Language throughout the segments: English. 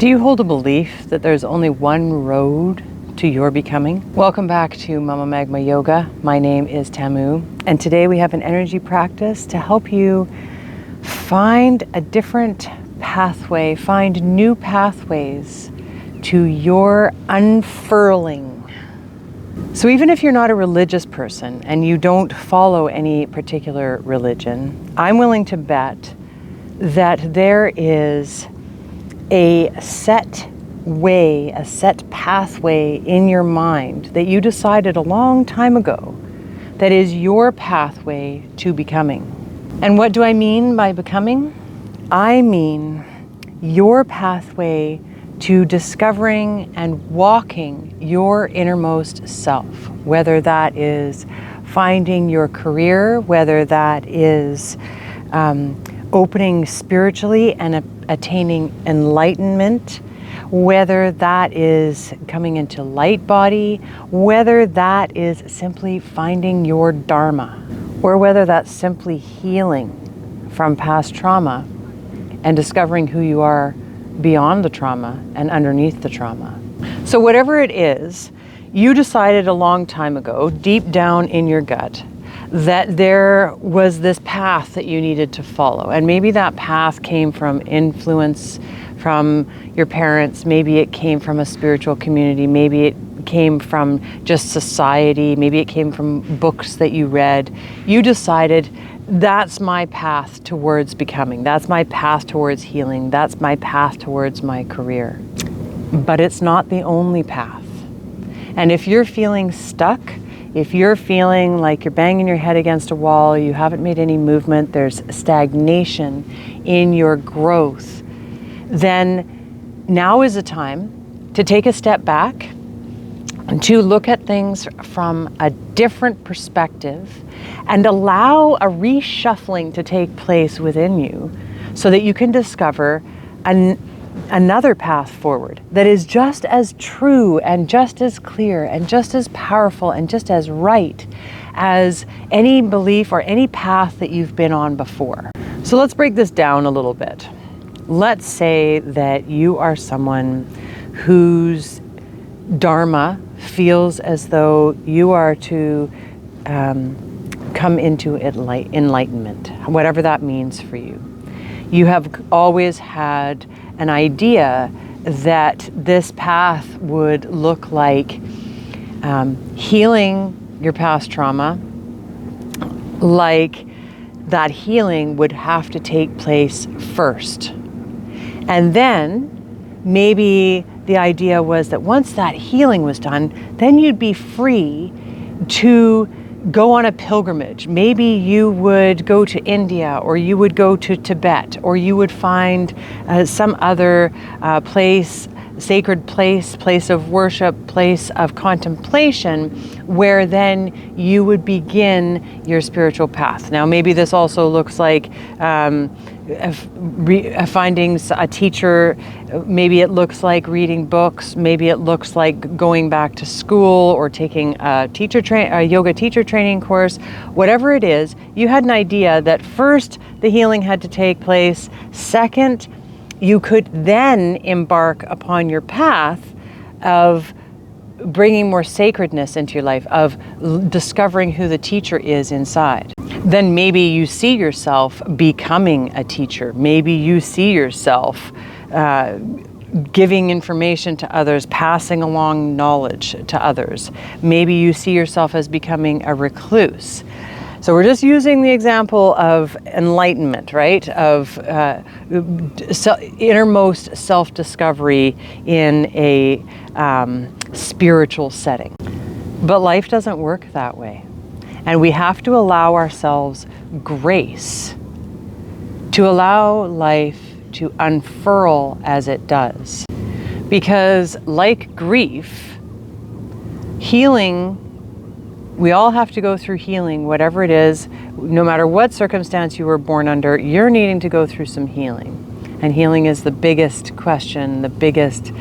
Do you hold a belief that there's only one road to your becoming? Welcome back to Mama Magma Yoga. My name is Tamu, and today we have an energy practice to help you find a different pathway, find new pathways to your unfurling. So even if you're not a religious person and you don't follow any particular religion, I'm willing to bet that there is a set way, a set pathway in your mind that you decided a long time ago that is your pathway to becoming. And what do I mean by becoming? I mean your pathway to discovering and walking your innermost self, whether that is finding your career, whether that is opening spiritually and attaining enlightenment, whether that is coming into light body, whether that is simply finding your dharma, or whether that's simply healing from past trauma and discovering who you are beyond the trauma and underneath the trauma. So whatever it is, you decided a long time ago, deep down in your gut, that there was this path that you needed to follow. And maybe that path came from influence from your parents, maybe it came from a spiritual community, maybe it came from just society, maybe it came from books that you read. You decided, that's my path towards becoming, that's my path towards healing, that's my path towards my career. But it's not the only path. And if you're feeling stuck, if you're feeling like you're banging your head against a wall, you haven't made any movement, there's stagnation in your growth, then now is the time to take a step back and to look at things from a different perspective and allow a reshuffling to take place within you so that you can discover another path forward that is just as true and just as clear and just as powerful and just as right as any belief or any path that you've been on before. So let's break this down a little bit. Let's say that you are someone whose dharma feels as though you are to come into enlightenment, whatever that means for you. You have always had an idea that this path would look like healing your past trauma, like that healing would have to take place first. And then maybe the idea was that once that healing was done, then you'd be free to go on a pilgrimage. Maybe you would go to India, or you would go to Tibet, or you would find some other place, sacred place of worship, place of contemplation, where then you would begin your spiritual path. Now, maybe this also looks like finding a teacher. Maybe it looks like reading books. Maybe it looks like going back to school or taking a yoga teacher training course. Whatever it is, you had an idea that first the healing had to take place. Second, you could then embark upon your path of bringing more sacredness into your life, of discovering who the teacher is inside. Then maybe you see yourself becoming a teacher. Maybe you see yourself giving information to others, passing along knowledge to others. Maybe you see yourself as becoming a recluse. So we're just using the example of enlightenment, right? Of innermost self-discovery in a spiritual setting. But life doesn't work that way. And we have to allow ourselves grace to allow life to unfurl as it does. Because like grief, healing, we all have to go through healing, whatever it is, no matter what circumstance you were born under, you're needing to go through some healing. And healing is the biggest question, the biggest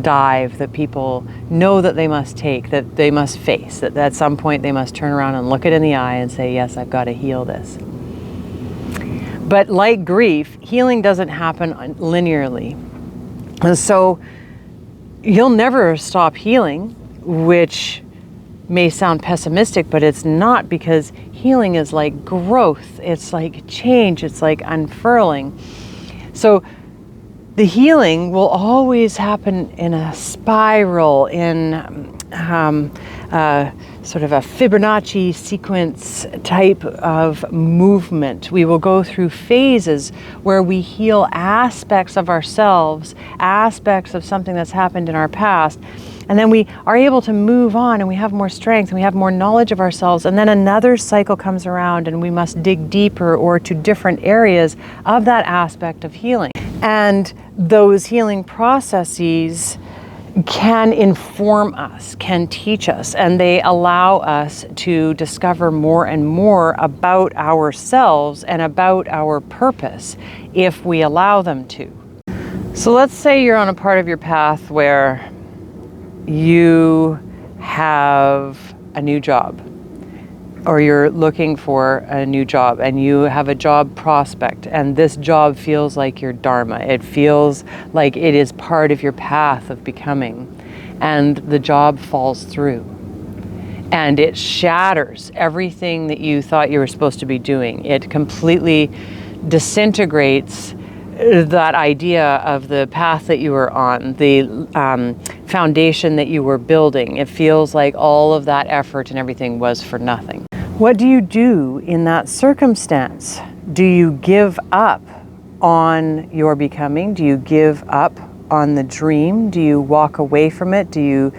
dive that people know that they must take, that they must face, that at some point they must turn around and look it in the eye and say, yes, I've got to heal this. But like grief, healing doesn't happen linearly. And so you'll never stop healing, which may sound pessimistic, but it's not, because healing is like growth. It's like change. It's like unfurling. So the healing will always happen in a spiral, in sort of a Fibonacci sequence type of movement. We will go through phases where we heal aspects of ourselves, aspects of something that's happened in our past, and then we are able to move on, and we have more strength, and we have more knowledge of ourselves, and then another cycle comes around, and we must dig deeper or to different areas of that aspect of healing. And those healing processes can inform us, can teach us, and they allow us to discover more and more about ourselves and about our purpose if we allow them to. So let's say you're on a part of your path where you have a new job, or you're looking for a new job, and you have a job prospect, and this job feels like your dharma. It feels like it is part of your path of becoming, and the job falls through, and it shatters everything that you thought you were supposed to be doing. It completely disintegrates that idea of the path that you were on, the foundation that you were building. It feels like all of that effort and everything was for nothing. What do you do in that circumstance? Do you give up on your becoming? Do you give up on the dream? Do you walk away from it? Do you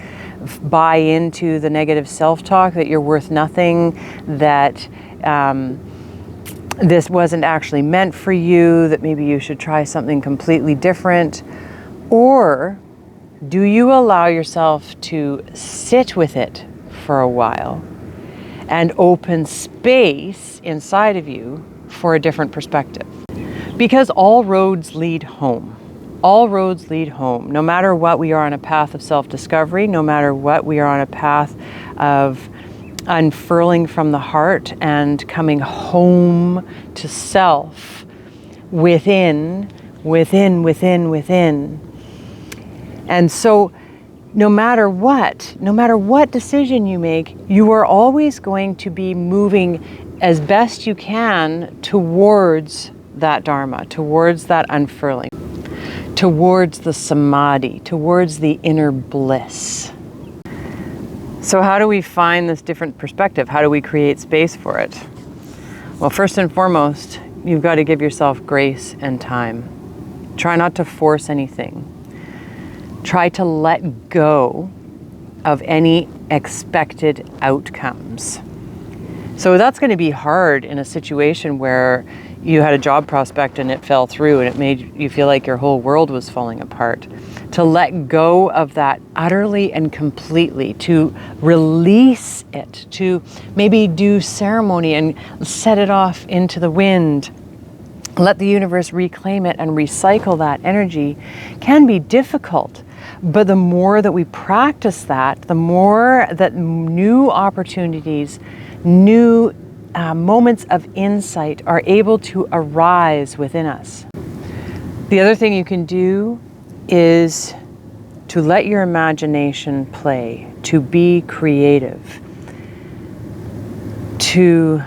buy into the negative self-talk that you're worth nothing, that this wasn't actually meant for you, that maybe you should try something completely different? Or do you allow yourself to sit with it for a while and open space inside of you for a different perspective? Because all roads lead home. All roads lead home. No matter what, we are on a path of self-discovery. No matter what, we are on a path of unfurling from the heart and coming home to self, within. And so no matter what decision you make, you are always going to be moving as best you can towards that dharma, towards that unfurling, towards the samadhi, towards the inner bliss. So how do we find this different perspective? How do we create space for it? Well, first and foremost, you've got to give yourself grace and time. Try not to force anything. Try to let go of any expected outcomes. So that's going to be hard in a situation where you had a job prospect and it fell through and it made you feel like your whole world was falling apart. To let go of that utterly and completely, to release it, to maybe do ceremony and set it off into the wind, let the universe reclaim it and recycle that energy, can be difficult. But the more that we practice that, the more that new opportunities, new moments of insight are able to arise within us. The other thing you can do is to let your imagination play, to be creative, to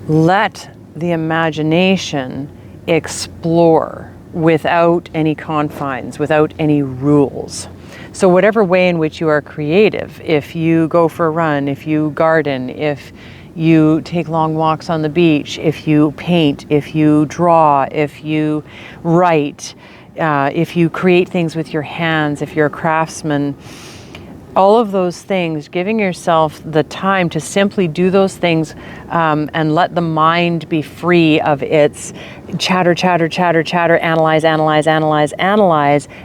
let the imagination explore without any confines, without any rules. So whatever way in which you are creative, if you go for a run, if you garden, if you take long walks on the beach, if you paint, if you draw, if you write, if you create things with your hands, if you're a craftsman, all of those things, giving yourself the time to simply do those things and let the mind be free of its chatter, analyze,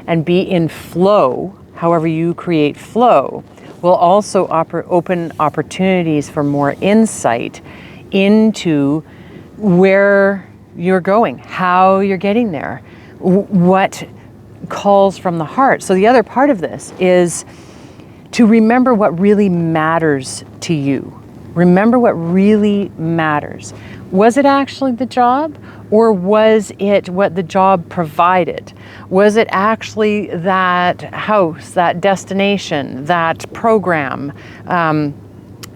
and be in flow, however you create flow, will also open opportunities for more insight into where you're going, how you're getting there, what calls from the heart. So the other part of this is to remember what really matters to you. Remember what really matters. Was it actually the job, Or was it what the job provided? Was it actually that house, that destination, that program?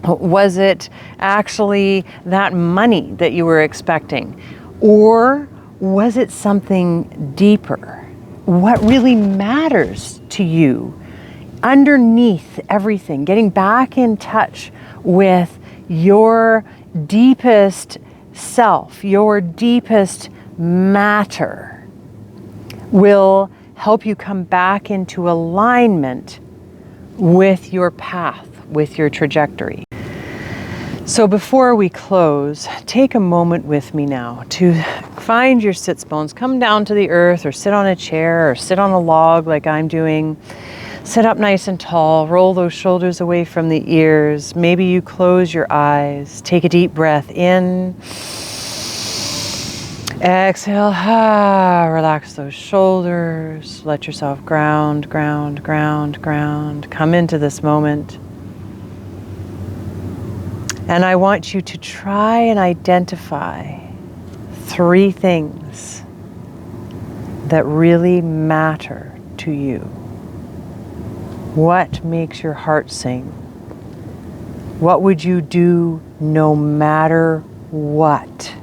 Was it actually that money that you were expecting? Or was it something deeper? What really matters to you underneath everything? Getting back in touch with your deepest self, your deepest matter, will help you come back into alignment with your path, with your trajectory. So before we close, take a moment with me now to find your sits bones. Come down to the earth, or sit on a chair, or sit on a log like I'm doing. Sit up nice and tall, roll those shoulders away from the ears. Maybe you close your eyes, take a deep breath in. Exhale, relax those shoulders. Let yourself ground, ground, ground, ground. Come into this moment. And I want you to try and identify 3 things that really matter to you. What makes your heart sing? What would you do no matter what?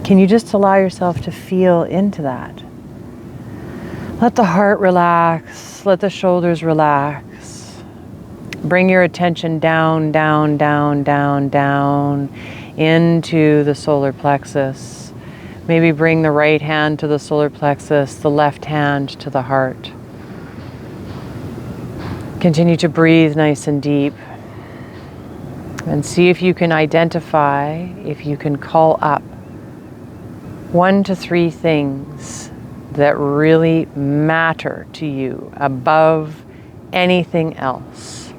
Can you just allow yourself to feel into that? Let the heart relax, let the shoulders relax. Bring your attention down, down, down, down, down into the solar plexus. Maybe bring the right hand to the solar plexus, the left hand to the heart. Continue to breathe nice and deep, and see if you can identify, if you can call up 1 to 3 things that really matter to you above anything else.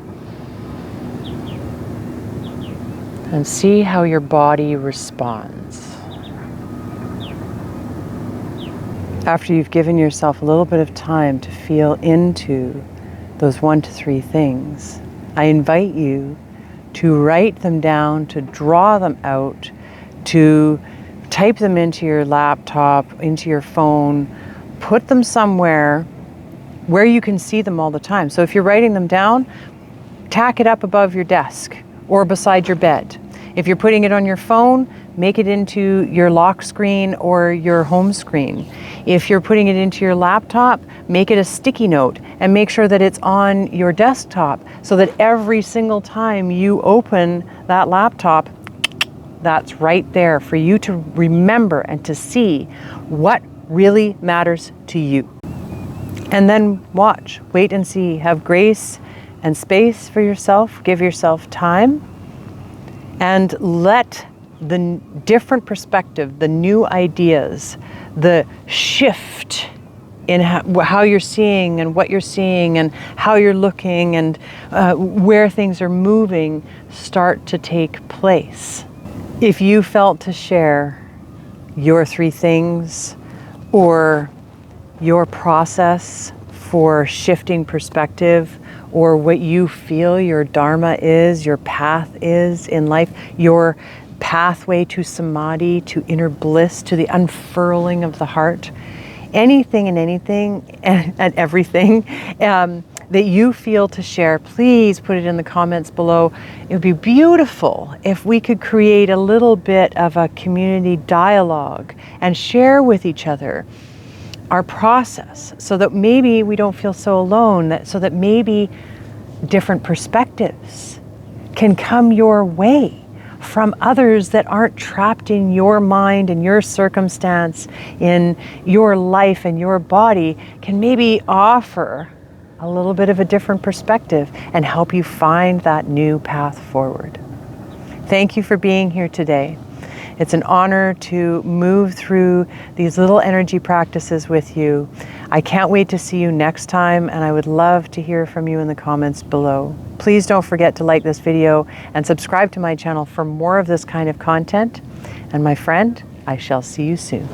And see how your body responds. After you've given yourself a little bit of time to feel into those 1 to 3 things, I invite you to write them down, to draw them out, to type them into your laptop, into your phone, put them somewhere where you can see them all the time. So if you're writing them down, tack it up above your desk or beside your bed. If you're putting it on your phone, make it into your lock screen or your home screen. If you're putting it into your laptop, make it a sticky note and make sure that it's on your desktop so that every single time you open that laptop, that's right there for you to remember and to see what really matters to you. And then watch, wait and see, have grace and space for yourself, give yourself time, and let the different perspective, the new ideas, the shift in how you're seeing and what you're seeing and how you're looking and where things are moving start to take place. If you felt to share your 3 things or your process for shifting perspective, or what you feel your dharma is, your path is in life, your pathway to samadhi, to inner bliss, to the unfurling of the heart, anything and everything that you feel to share, please put it in the comments below. It would be beautiful if we could create a little bit of a community dialogue and share with each other our process, so that maybe we don't feel so alone, so that maybe different perspectives can come your way from others that aren't trapped in your mind and your circumstance, in your life and your body, can maybe offer a little bit of a different perspective and help you find that new path forward. Thank you for being here today. It's an honor to move through these little energy practices with you. I can't wait to see you next time, and I would love to hear from you in the comments below. Please don't forget to like this video and subscribe to my channel for more of this kind of content. And my friend, I shall see you soon.